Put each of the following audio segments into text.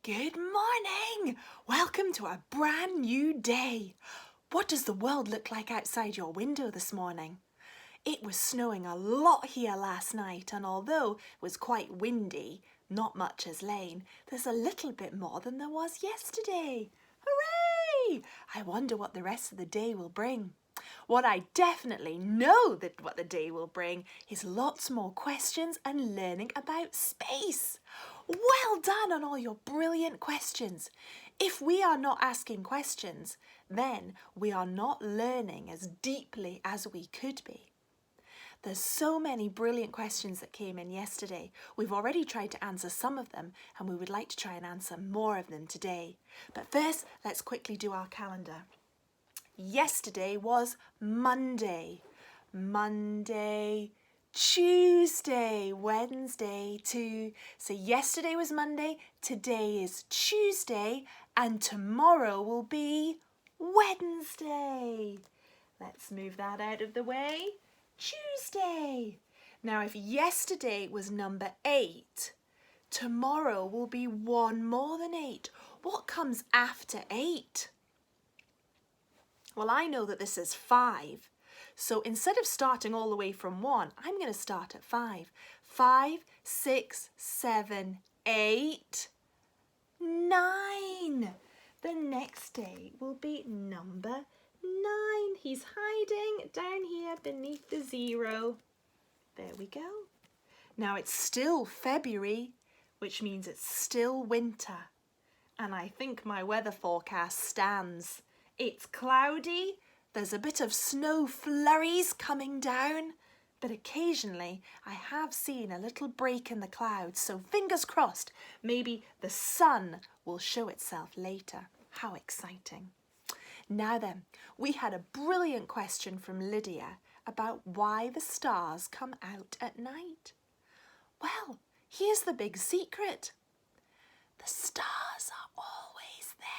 Good morning! Welcome to a brand new day. What does the world look like outside your window this morning? It was snowing a lot here last night, and although it was quite windy, not much has lain, there's a little bit more than there was yesterday. Hooray! I wonder what the rest of the day will bring. What I definitely know that what the day will bring is lots more questions and learning about space. Well done on all your brilliant questions. If we are not asking questions, then we are not learning as deeply as we could be. There's so many brilliant questions that came in yesterday. We've already tried to answer some of them, and we would like to try and answer more of them today. But first, let's quickly do our calendar. Yesterday was Monday, Tuesday, Wednesday too. So yesterday was Monday, today is Tuesday, and tomorrow will be Wednesday. Let's move that out of the way. Tuesday. Now if yesterday was number 8, tomorrow will be one more than 8. What comes after 8? Well, I know that this is 5. So instead of starting all the way from 1, I'm going to start at 5. 5, 6, 7, 8, 9. The next day will be number 9. He's hiding down here beneath the 0. There we go. Now it's still February, which means it's still winter. And I think my weather forecast stands. It's cloudy, there's a bit of snow flurries coming down, but occasionally I have seen a little break in the clouds, so fingers crossed, maybe the sun will show itself later. How exciting. Now then, we had a brilliant question from Lydia about why the stars come out at night. Well, here's the big secret. The stars are always there.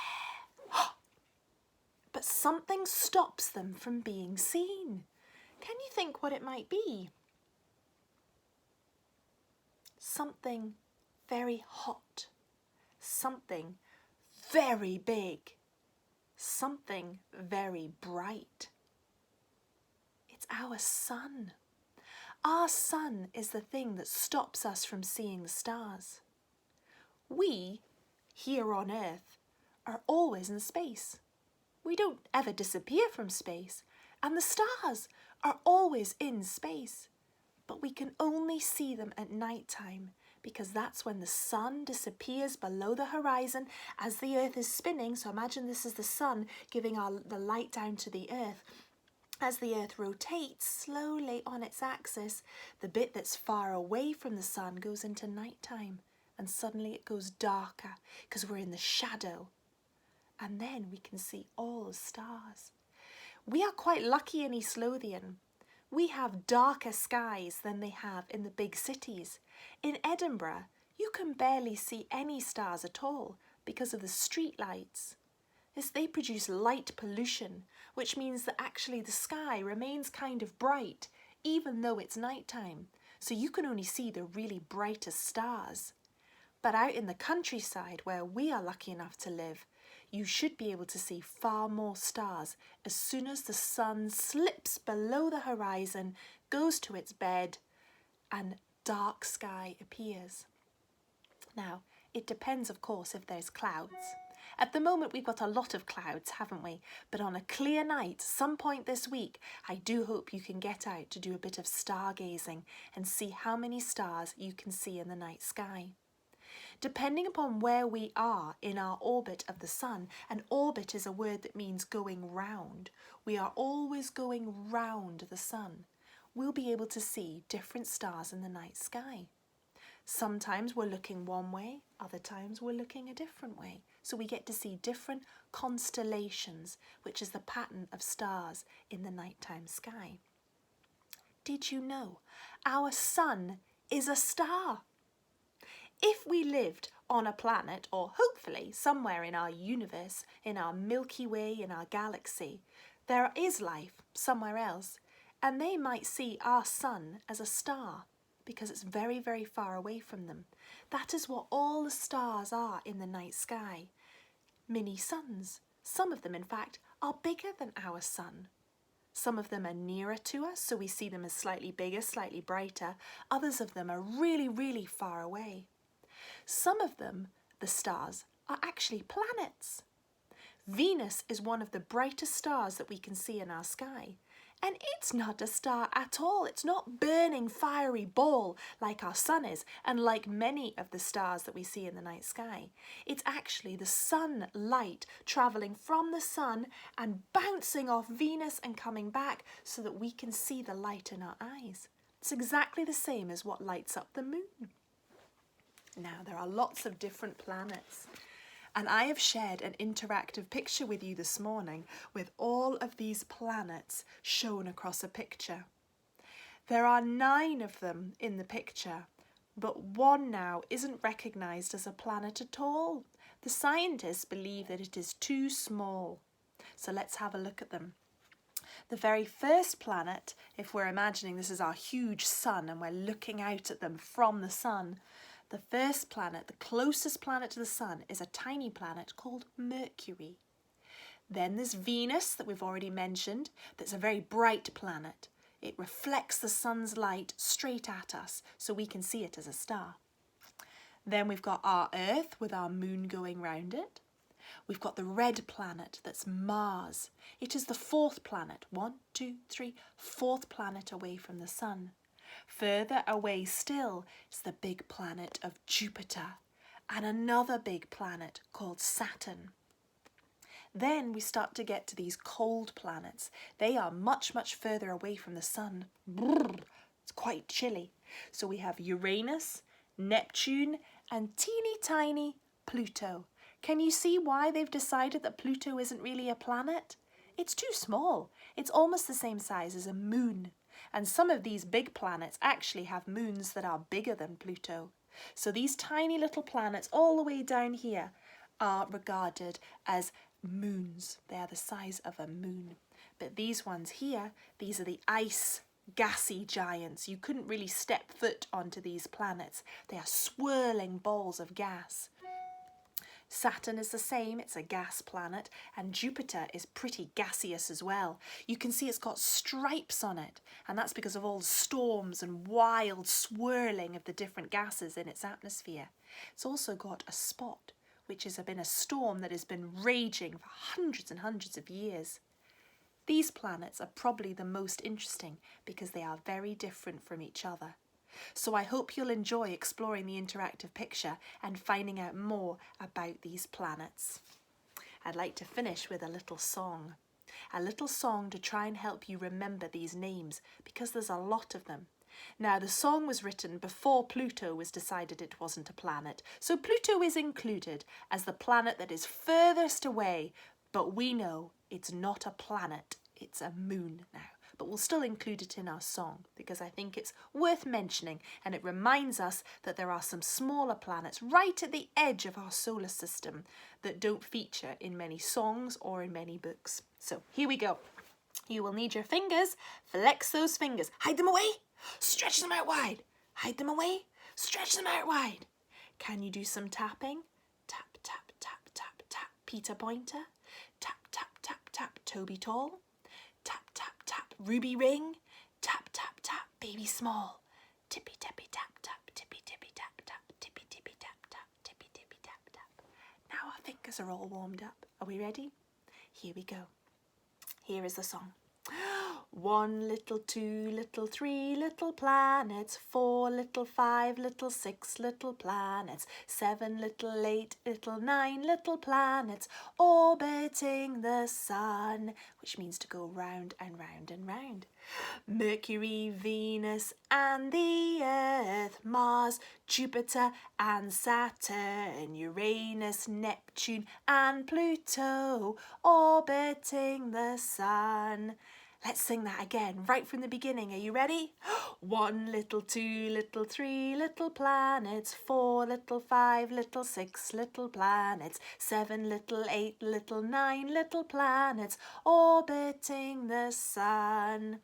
But something stops them from being seen. Can you think what it might be? Something very hot, something very big, something very bright. It's our sun. Our sun is the thing that stops us from seeing the stars. We, here on Earth, are always in space. We don't ever disappear from space, and the stars are always in space. But we can only see them at night time because that's when the sun disappears below the horizon as the Earth is spinning. So imagine this is the sun giving the light down to the Earth. As the Earth rotates slowly on its axis, the bit that's far away from the sun goes into nighttime, and suddenly it goes darker because we're in the shadow. And then we can see all the stars. We are quite lucky in East Lothian. We have darker skies than they have in the big cities. In Edinburgh, you can barely see any stars at all because of the street lights. They produce light pollution, which means that actually the sky remains kind of bright even though it's nighttime. So you can only see the really brightest stars. But out in the countryside where we are lucky enough to live, you should be able to see far more stars as soon as the sun slips below the horizon, goes to its bed, and dark sky appears. Now, it depends, of course, if there's clouds. At the moment, we've got a lot of clouds, haven't we? But on a clear night, some point this week, I do hope you can get out to do a bit of stargazing and see how many stars you can see in the night sky. Depending upon where we are in our orbit of the sun, and orbit is a word that means going round, we are always going round the sun, we'll be able to see different stars in the night sky. Sometimes we're looking one way, other times we're looking a different way. So we get to see different constellations, which is the pattern of stars in the nighttime sky. Did you know our sun is a star? If we lived on a planet, or hopefully somewhere in our universe, in our Milky Way, in our galaxy, there is life somewhere else, and they might see our sun as a star because it's very, very far away from them. That is what all the stars are in the night sky. Mini suns. Some of them, in fact, are bigger than our sun. Some of them are nearer to us, so we see them as slightly bigger, slightly brighter. Others of them are really, really far away. Some of them, the stars, are actually planets. Venus is one of the brightest stars that we can see in our sky. And it's not a star at all. It's not burning fiery ball like our sun is and like many of the stars that we see in the night sky. It's actually the sunlight travelling from the sun and bouncing off Venus and coming back so that we can see the light in our eyes. It's exactly the same as what lights up the moon. Now, there are lots of different planets. And I have shared an interactive picture with you this morning with all of these planets shown across a picture. There are 9 of them in the picture, but one now isn't recognised as a planet at all. The scientists believe that it is too small. So let's have a look at them. The very first planet, if we're imagining this is our huge sun and we're looking out at them from the sun, the first planet, the closest planet to the sun, is a tiny planet called Mercury. Then there's Venus that we've already mentioned, that's a very bright planet. It reflects the sun's light straight at us, so we can see it as a star. Then we've got our Earth with our moon going round it. We've got the red planet, that's Mars. It is the 4th planet, 1, 2, 3, 4th planet away from the sun. Further away still is the big planet of Jupiter and another big planet called Saturn. Then we start to get to these cold planets. They are much, much further away from the sun. It's quite chilly. So we have Uranus, Neptune, and teeny tiny Pluto. Can you see why they've decided that Pluto isn't really a planet? It's too small. It's almost the same size as a moon. And some of these big planets actually have moons that are bigger than Pluto. So these tiny little planets all the way down here are regarded as moons. They are the size of a moon. But these ones here, these are the ice gassy giants. You couldn't really step foot onto these planets. They are swirling balls of gas. Saturn is the same, it's a gas planet, and Jupiter is pretty gaseous as well. You can see it's got stripes on it, and that's because of all the storms and wild swirling of the different gases in its atmosphere. It's also got a spot, which has been a storm that has been raging for hundreds and hundreds of years. These planets are probably the most interesting because they are very different from each other. So I hope you'll enjoy exploring the interactive picture and finding out more about these planets. I'd like to finish with a little song to try and help you remember these names because there's a lot of them. Now, the song was written before Pluto was decided it wasn't a planet, so Pluto is included as the planet that is furthest away, but we know it's not a planet, it's a moon now. But we'll still include it in our song because I think it's worth mentioning and it reminds us that there are some smaller planets right at the edge of our solar system that don't feature in many songs or in many books. So here we go. You will need your fingers. Flex those fingers. Hide them away. Stretch them out wide. Hide them away. Stretch them out wide. Can you do some tapping? Tap, tap, tap, tap, tap. Peter Pointer. Tap, tap, tap, tap. Toby Tall. Tap, tap, tap, Ruby Ring. Tap, tap, tap, Baby Small. Tippy, tippy, tap, tap, tippy, tippy, tap, tap, tippy, tippy, tap, tap, tippy, tippy, tap, tap. Now our fingers are all warmed up. Are we ready? Here we go. Here is the song. 1 little, 2 little, 3 little planets, 4 little, 5 little, 6 little planets, 7 little, 8 little, 9 little planets, orbiting the sun, which means to go round and round and round. Mercury, Venus and the Earth, Mars, Jupiter and Saturn, Uranus, Neptune and Pluto, orbiting the sun. Let's sing that again, right from the beginning. Are you ready? 1 little, 2 little, 3 little planets, 4 little, 5 little, 6 little planets, 7 little, 8 little, 9 little planets, orbiting the sun.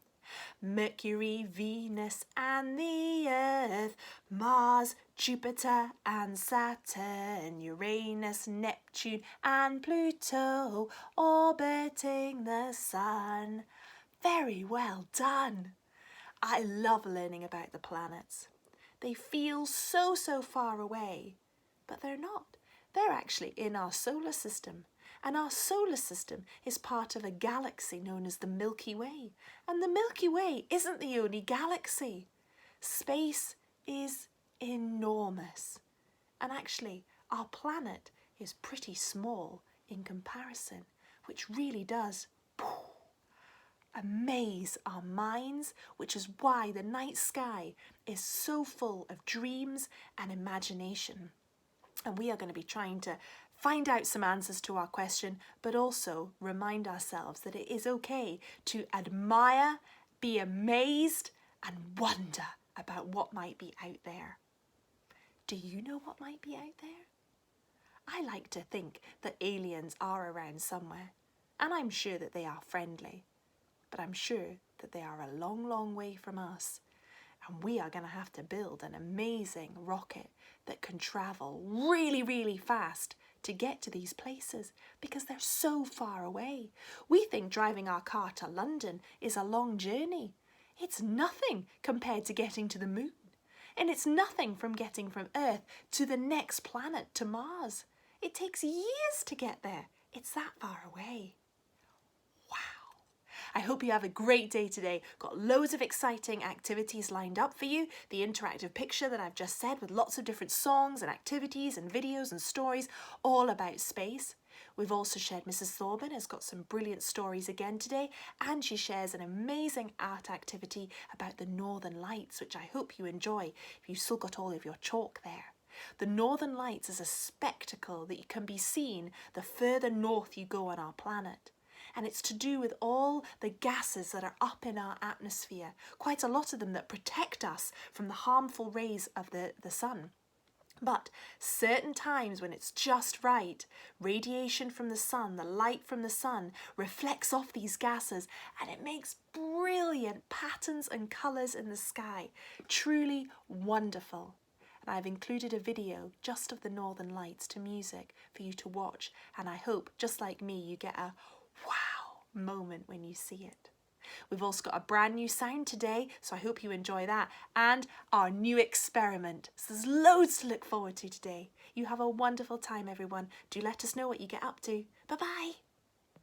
Mercury, Venus and the Earth, Mars, Jupiter and Saturn, Uranus, Neptune and Pluto, orbiting the Sun. Very well done. I love learning about the planets. They feel so far away, but they're not. They're actually in our solar system. And our solar system is part of a galaxy known as the Milky Way. And the Milky Way isn't the only galaxy. Space is enormous. And actually, our planet is pretty small in comparison, which really does amaze our minds, which is why the night sky is so full of dreams and imagination. And we are going to be trying to find out some answers to our question, but also remind ourselves that it is okay to admire, be amazed, and wonder about what might be out there. Do you know what might be out there? I like to think that aliens are around somewhere, and I'm sure that they are friendly, but I'm sure that they are a long way from us. And we are going to have to build an amazing rocket that can travel really fast to get to these places because they're so far away. We think driving our car to London is a long journey. It's nothing compared to getting to the moon. And it's nothing from getting from Earth to the next planet, to Mars. It takes years to get there. It's that far away. I hope you have a great day today. Got loads of exciting activities lined up for you. The interactive picture that I've just said with lots of different songs and activities and videos and stories all about space. We've also shared Mrs. Thorburn has got some brilliant stories again today, and she shares an amazing art activity about the Northern Lights, which I hope you enjoy if you've still got all of your chalk there. The Northern Lights is a spectacle that can be seen the further north you go on our planet. And it's to do with all the gases that are up in our atmosphere, quite a lot of them that protect us from the harmful rays of the sun. But certain times when it's just right, radiation from the sun, the light from the sun, reflects off these gases and it makes brilliant patterns and colours in the sky. Truly wonderful. And I've included a video just of the Northern Lights to music for you to watch, and I hope, just like me, you get a wow moment when you see it. We've also got a brand new sound today, so I hope you enjoy that, and our new experiment. So there's loads to look forward to today. You have a wonderful time, everyone. Do let us know what you get up to. Bye-bye.